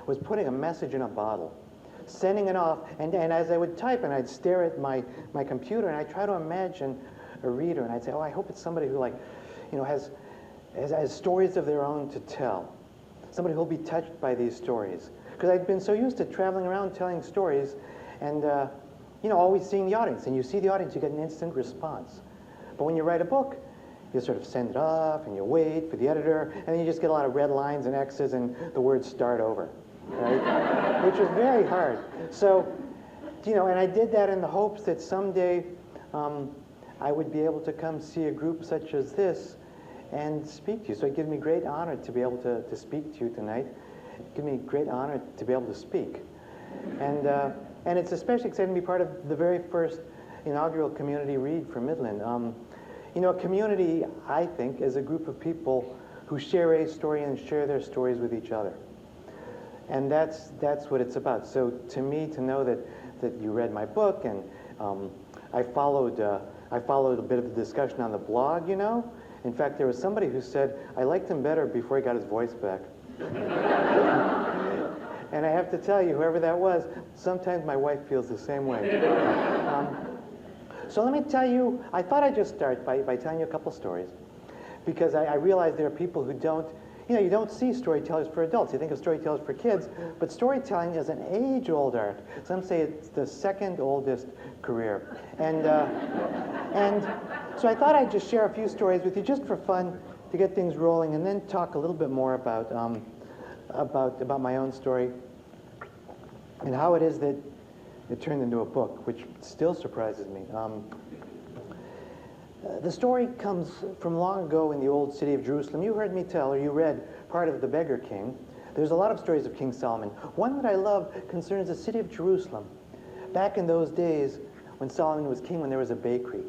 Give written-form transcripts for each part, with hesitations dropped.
was putting a message in a bottle, sending it off, and as I would type and I'd stare at my computer and I'd try to imagine a reader, and I'd say, oh, I hope it's somebody who, like, you know, has stories of their own to tell. Somebody who'll be touched by these stories. Because I'd been so used to traveling around telling stories and, you know, always seeing the audience. And you see the audience, you get an instant response. But when you write a book, you sort of send it off and you wait for the editor, and then you just get a lot of red lines and X's and the words start over, right? Which was very hard. So, you know, and I did that in the hopes that someday I would be able to come see a group such as this and speak to you. So it gives me great honor to be able to speak to you tonight. It gives me great honor to be able to speak. And it's especially exciting to be part of the very first inaugural community read for Midland. You know, a community, I think, is a group of people who share a story and share their stories with each other. And that's what it's about. So to me, to know that you read my book, and I followed a bit of the discussion on the blog, you know. In fact, there was somebody who said, I liked him better before he got his voice back. And I have to tell you, whoever that was, sometimes my wife feels the same way. So let me tell you, I thought I'd just start by telling you a couple stories, because I realize there are people who don't, you know, you don't see storytellers for adults. You think of storytellers for kids, but storytelling is an age-old art. Some say it's the second oldest career. And so I thought I'd just share a few stories with you just for fun, to get things rolling, and then talk a little bit more about my own story and how it is that it turned into a book, which still surprises me. The story comes from long ago in the old city of Jerusalem. You heard me tell, or you read, part of The Beggar King. There's a lot of stories of King Solomon. One that I love concerns the city of Jerusalem. Back in those days, when Solomon was king, when there was a bakery.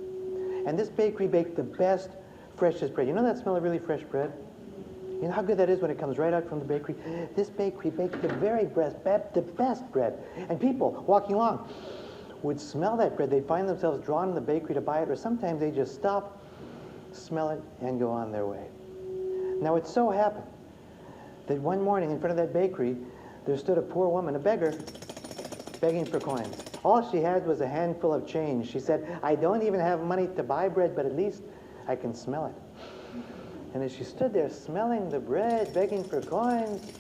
And this bakery baked the best, freshest bread. You know that smell of really fresh bread? You know how good that is when it comes right out from the bakery? This bakery baked the very the best bread. And people walking along would smell that bread. They'd find themselves drawn in the bakery to buy it, or sometimes they just stop, smell it, and go on their way. Now it so happened that one morning in front of that bakery, there stood a poor woman, a beggar, begging for coins. All she had was a handful of change. She said, I don't even have money to buy bread, but at least I can smell it. And as she stood there smelling the bread, begging for coins,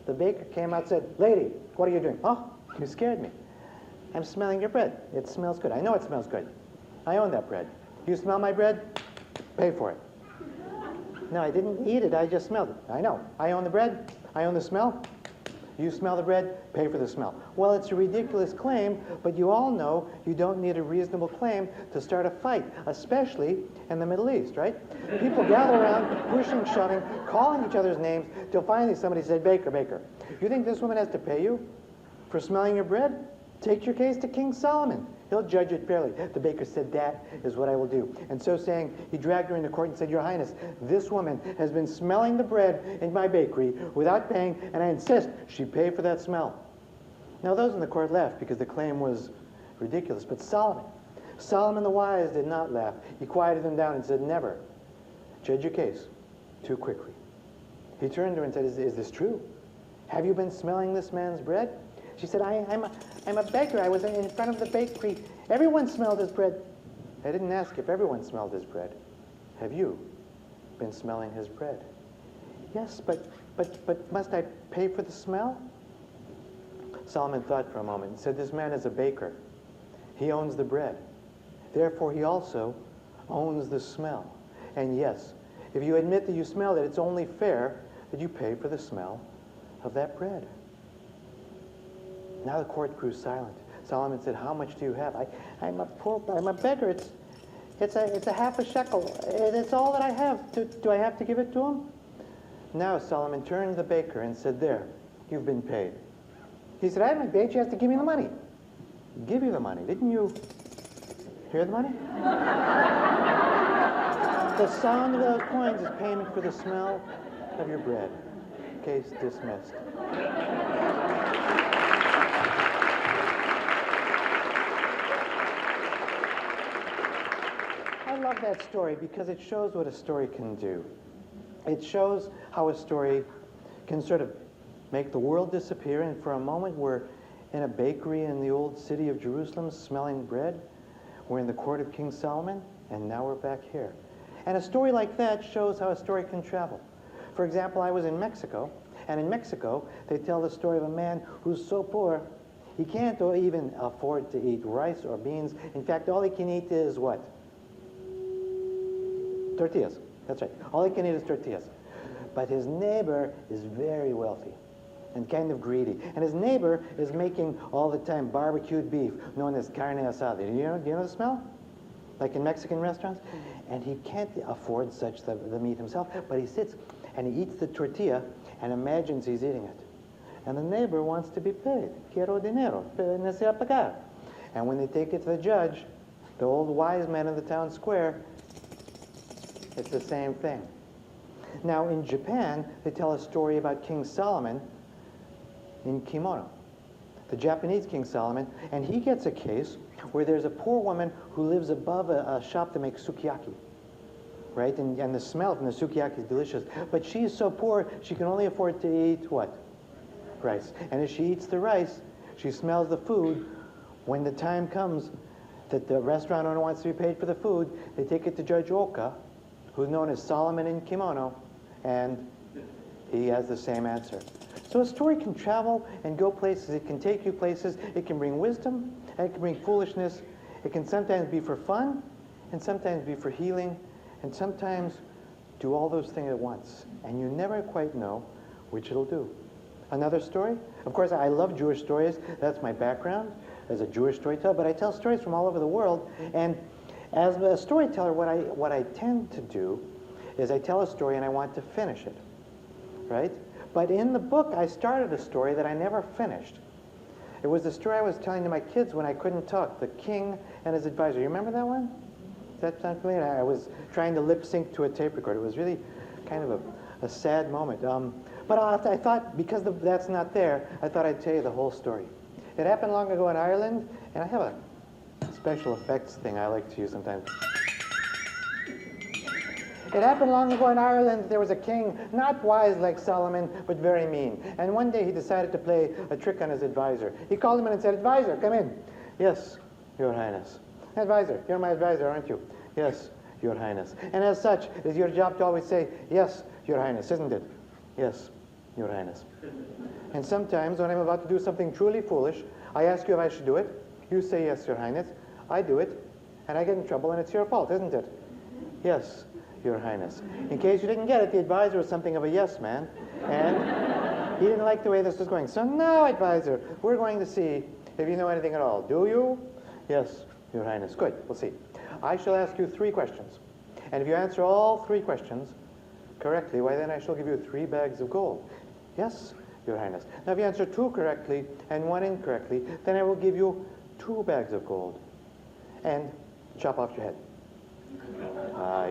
the baker came out and said, lady, what are you doing? Oh, you scared me. I'm smelling your bread. It smells good. I know it smells good. I own that bread. You smell my bread? Pay for it. No, I didn't eat it. I just smelled it. I know. I own the bread. I own the smell. You smell the bread, pay for the smell. Well, it's a ridiculous claim, but you all know you don't need a reasonable claim to start a fight, especially in the Middle East, right? People gather around, pushing, shoving, calling each other's names, till finally somebody said, Baker, Baker, you think this woman has to pay you for smelling your bread? Take your case to King Solomon. He'll judge it fairly. The baker said, that is what I will do. And so saying, he dragged her into court and said, Your Highness, this woman has been smelling the bread in my bakery without paying, and I insist she pay for that smell. Now those in the court laughed because the claim was ridiculous. But Solomon the wise did not laugh. He quieted them down and said, never judge your case too quickly. He turned to her and said, is this true? Have you been smelling this man's bread? She said, I'm a beggar. I was in front of the bakery. Everyone smelled his bread. I didn't ask if everyone smelled his bread. Have you been smelling his bread? Yes, but must I pay for the smell? Solomon thought for a moment and said, this man is a baker. He owns the bread. Therefore, he also owns the smell. And yes, if you admit that you smelled it, it's only fair that you pay for the smell of that bread. Now the court grew silent. Solomon said, how much do you have? I'm a beggar. It's a half a shekel. It's all that I have. Do I have to give it to him? Now Solomon turned to the baker and said, there, you've been paid. He said, I haven't been paid. You have to give me the money. Give you the money. Didn't you hear the money? The sound of those coins is payment for the smell of your bread. Case dismissed. I love that story because it shows what a story can do. It shows how a story can sort of make the world disappear, and for a moment we're in a bakery in the old city of Jerusalem smelling bread. We're in the court of King Solomon, and now we're back here. And a story like that shows how a story can travel. For example, I was in Mexico, and in Mexico, they tell the story of a man who's so poor, he can't even afford to eat rice or beans. In fact, all he can eat is what? Tortillas. That's right. All he can eat is tortillas. But his neighbor is very wealthy and kind of greedy. And his neighbor is making all the time barbecued beef, known as carne asada. Do you know the smell? Like in Mexican restaurants? And he can't afford such the meat himself, but he sits and he eats the tortilla and imagines he's eating it. And the neighbor wants to be paid. Quiero dinero. Necesito pagar. And when they take it to the judge, the old wise man in the town square, it's the same thing. Now, in Japan, they tell a story about King Solomon in kimono. The Japanese King Solomon, and he gets a case where there's a poor woman who lives above a shop that makes sukiyaki, right? And the smell from the sukiyaki is delicious. But she is so poor, she can only afford to eat what? Rice. And as she eats the rice, she smells the food. When the time comes that the restaurant owner wants to be paid for the food, they take it to Judge Oka, who's known as Solomon in kimono, and he has the same answer. So a story can travel and go places. It can take you places. It can bring wisdom, and it can bring foolishness. It can sometimes be for fun, and sometimes be for healing, and sometimes do all those things at once. And you never quite know which it'll do. Another story? Of course, I love Jewish stories. That's my background as a Jewish storyteller, but I tell stories from all over the world. And as a storyteller, what I tend to do is I tell a story and I want to finish it, right? But in the book, I started a story that I never finished. It was the story I was telling to my kids when I couldn't talk, the king and his advisor. You remember that one? Does that sound familiar? I was trying to lip sync to a tape recorder. It was really kind of a sad moment. But I thought, because that's not there, I thought I'd tell you the whole story. It happened long ago in Ireland, and I have a special effects thing I like to use sometimes. It happened long ago in Ireland. There was a king, not wise like Solomon, but very mean. And one day he decided to play a trick on his advisor. He called him in and said, "Advisor, come in." "Yes, Your Highness." "Advisor, you're my advisor, aren't you?" "Yes, Your Highness." "And as such, it's your job to always say, 'Yes, Your Highness,' isn't it?" "Yes, Your Highness." "And sometimes when I'm about to do something truly foolish, I ask you if I should do it. You say, 'Yes, Your Highness.' I do it, and I get in trouble, and it's your fault, isn't it?" "Yes, Your Highness." In case you didn't get it, the advisor was something of a yes man, and he didn't like the way this was going. "So now, advisor, we're going to see if you know anything at all. Do you?" "Yes, Your Highness." "Good, we'll see. I shall ask you 3 questions, and if you answer all 3 questions correctly, why then I shall give you 3 bags of gold." "Yes, Your Highness." "Now if you answer 2 correctly and 1 incorrectly, then I will give you 2 bags of gold and chop off your head."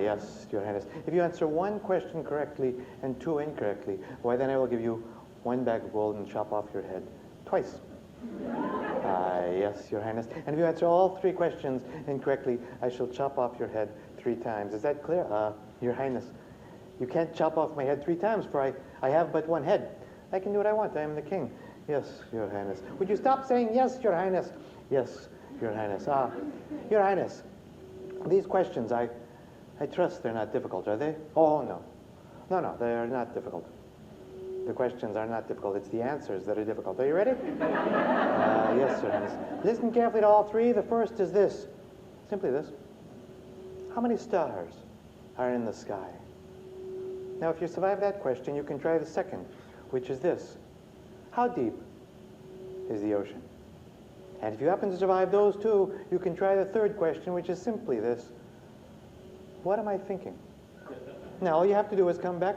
"Yes, Your Highness." "If you answer 1 question correctly and 2 incorrectly, why then I will give you 1 bag of gold and chop off your head twice." "Yes, Your Highness." "And if you answer all 3 questions incorrectly, I shall chop off your head 3 times. Is that clear?" Your Highness, you can't chop off my head 3 times, for I have but 1 head. I can do what I want. I am the king." "Yes, Your Highness." "Would you stop saying 'Yes, Your Highness'?" "Yes, Your Highness." Your Highness, these questions, I trust they're not difficult, are they?" "Oh, no. No, they are not difficult. The questions are not difficult. It's the answers that are difficult. Are you ready?" "Yes, Your Highness." Listen carefully to all 3. The first is this. Simply this. How many stars are in the sky? Now, if you survive that question, you can try the second, which is this. How deep is the ocean? And if you happen to survive those 2, you can try the third question, which is simply this. What am I thinking? Now, all you have to do is come back